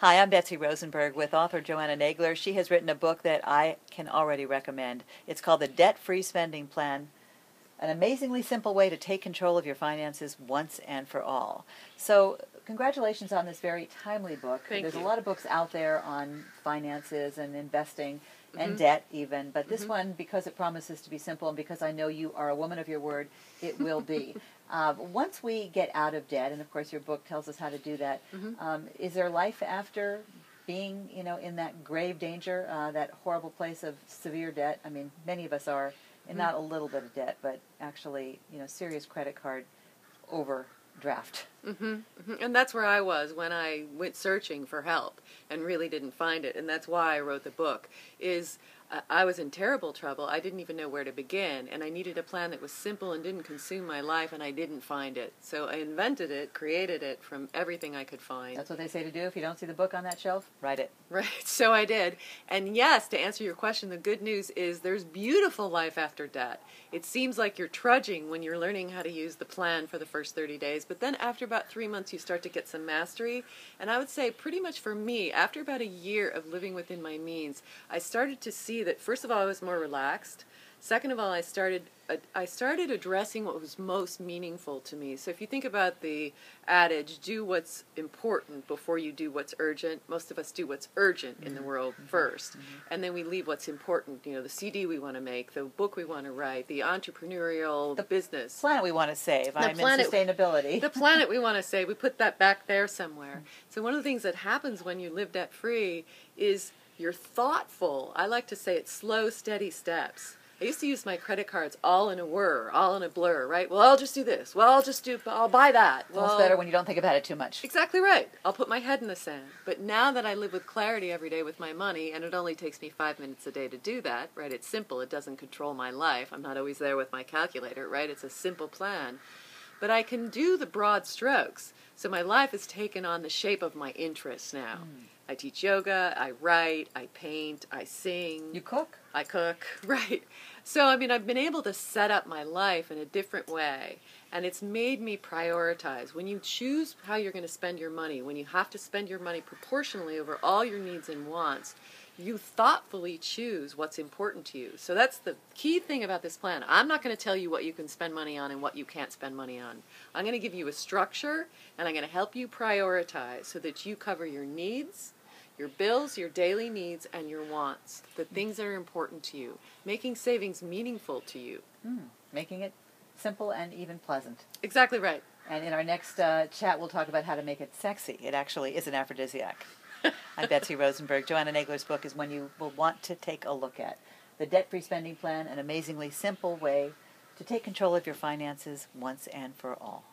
Hi, I'm Betsy Rosenberg with author JoAnneh Nagler. She has written a book that I can already recommend. It's called The Debt-Free Spending Plan, an amazingly simple way to take control of your finances once and for all. So congratulations on this very timely book. There's a lot of books out there on finances and investing and debt even, but this one, because it promises to be simple and because I know you are a woman of your word, it will be. Once we get out of debt, and of course your book tells us how to do that, is there life after being, in that grave danger, that horrible place of severe debt? I mean, many of us are in not a little bit of debt, but actually, serious credit card overdraft. And that's where I was when I went searching for help and really didn't find it. And that's why I wrote the book, I was in terrible trouble. I didn't even know where to begin, and I needed a plan that was simple and didn't consume my life, and I didn't find it. So I invented it, created it from everything I could find. That's what they say to do. If you don't see the book on that shelf, write it. Right, so I did. And yes, to answer your question, the good news is there's beautiful life after debt. It seems like you're trudging when you're learning how to use the plan for the first 30 days, but then after about 3 months you start to get some mastery. And I would say pretty much for me, after about a year of living within my means, I started to see that first of all I was more relaxed. Second of all, I started addressing what was most meaningful to me. So if you think about the adage, do what's important before you do what's urgent. Most of us do what's urgent in the world first, and then we leave what's important. The CD we want to make, the book we want to write, the entrepreneurial business. The planet we want to save. I'm in sustainability. The planet we want to save, we put that back there somewhere. So one of the things that happens when you live debt-free is you're thoughtful. I like to say it's slow, steady steps. I used to use my credit cards all in a whir, all in a blur, right? Well, I'll just do this. Well, I'll buy that. Well, it's better when you don't think about it too much. Exactly right. I'll put my head in the sand. But now that I live with clarity every day with my money, and it only takes me 5 minutes a day to do that, right? It's simple. It doesn't control my life. I'm not always there with my calculator, right? It's a simple plan. But I can do the broad strokes. So my life has taken on the shape of my interests now. I teach yoga, I write, I paint, I sing. You cook? I cook, right. So, I've been able to set up my life in a different way, and it's made me prioritize. When you choose how you're going to spend your money, when you have to spend your money proportionally over all your needs and wants, you thoughtfully choose what's important to you. So that's the key thing about this plan. I'm not going to tell you what you can spend money on and what you can't spend money on. I'm going to give you a structure, and I'm going to help you prioritize so that you cover your needs, your bills, your daily needs, and your wants, the things that are important to you, making savings meaningful to you. Making it simple and even pleasant. Exactly right. And in our next chat, we'll talk about how to make it sexy. It actually is an aphrodisiac. I'm Betsy Rosenberg. JoAnneh Nagler's book is one you will want to take a look at. The Debt-Free Spending Plan, an amazingly simple way to take control of your finances once and for all.